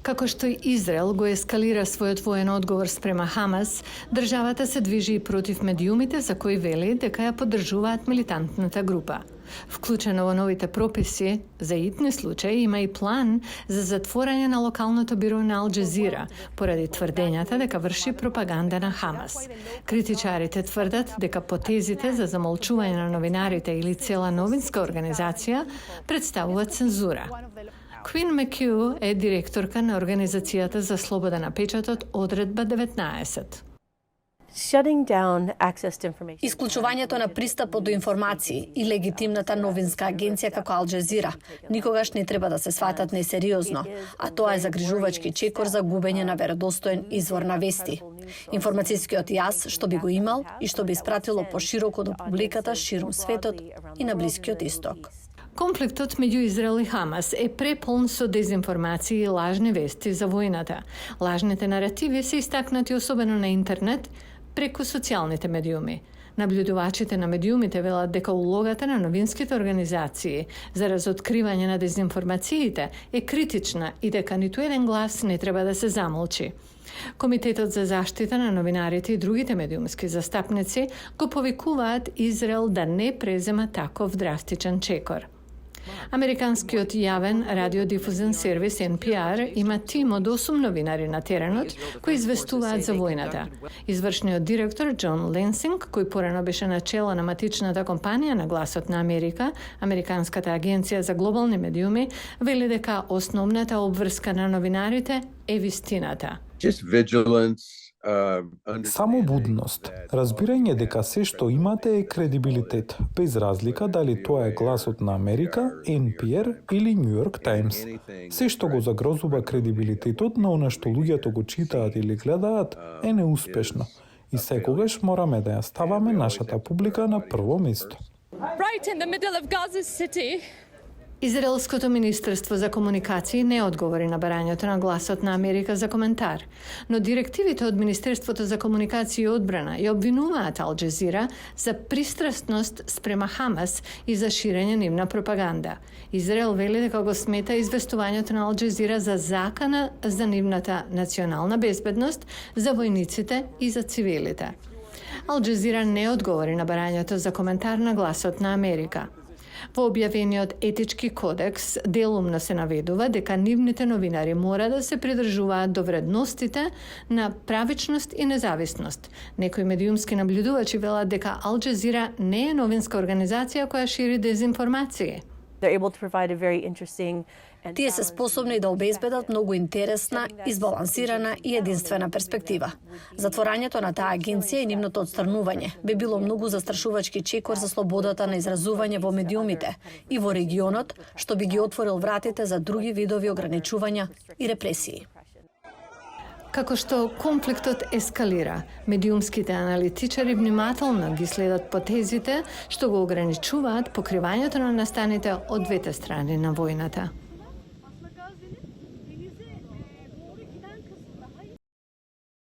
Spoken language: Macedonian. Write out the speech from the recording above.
Како што и Израел го ескалира својот воен одговор спрема Хамас, државата се движи и против медиумите за кои вели дека ја поддржуваат милитантната група. Вклучено во новите прописи, за итни случаи има и план за затворање на локалното биро на Ал Джазира, поради тврдењата дека врши пропаганда на Хамас. Критичарите тврдат дека потезите за замолчување на новинарите или цела новинска организација представуваат цензура. Квин Мекю е директорка на Организацијата за слобода на печатот Одредба 19. Исклучувањето на пристапот до информации и легитимната новинска агенција како Ал Джазира никогаш не треба да се сватат несериозно, а тоа е загрижувачки чекор за губење на веродостоен извор на вести. Информацијскиот јаз што би го имал и што би испратило пошироко до публиката ширум светот и на Блискиот Исток. Конфликтот меѓу Израел и Хамас е преполн со дезинформации и лажни вести за војната. Лажните наративи се истакнати особено на интернет преку социјалните медиуми. Наблюдувачите на медиумите велат дека улогата на новинските организации за разоткривање на дезинформациите е критична и дека ниту еден глас не треба да се замолчи. Комитетот за заштита на новинарите и другите медиумски застапници го повикуваат Израел да не презема таков драстичен чекор. Американскиот јавен радиодифузен сервис NPR има тим од 8 новинари на теренот кои известуваат за војната. Извршниот директор Џон Ленсинг, кој порано беше начело на матичната компанија на Гласот на Америка, Американската агенција за глобални медиуми, вели дека основната обврска на новинарите е вистината. Само будност, разбирање дека се што имате е кредибилитет, без разлика дали тоа е Гласот на Америка, NPR или Нью Йорк Таймс. Се што го загрозува кредибилитетот на она што луѓето го читаат или гледаат е неуспешно и секогаш мораме да ја ставаме нашата публика на прво место. Right in the middle of Gaza City. Израелското министерство за комуникации не одговори на барањето на Гласот на Америка за коментар, но директивите од Министерството за комуникации и одбрана ја обвинуваат Ал Джазира за пристрасност спрема Хамас и за ширење нивна пропаганда. Израел вели дека го смета известувањето на Ал Джазира за закана за нивната национална безбедност, за војниците и за цивилите. Ал Джазира не одговори на барањето за коментар на Гласот на Америка. Во објавениот етички кодекс делумно се наведува дека нивните новинари мора да се придржуваат до вредностите на правичност и независност. Некои медиумски наблюдувачи велат дека Ал Джазира не е новинска организација која шири дезинформации. Тие се способни да обезбедат многу интересна, избалансирана и единствена перспектива. Затворањето на таа агенција и нивното отстранување би било многу застрашувачки чекор за слободата на изразување во медиумите и во регионот, што би ги отворил вратите за други видови ограничувања и репресии. Како што конфликтот ескалира, медиумските аналитичари внимателно ги следат потезите што го ограничуваат покривањето на настаните од двете страни на војната.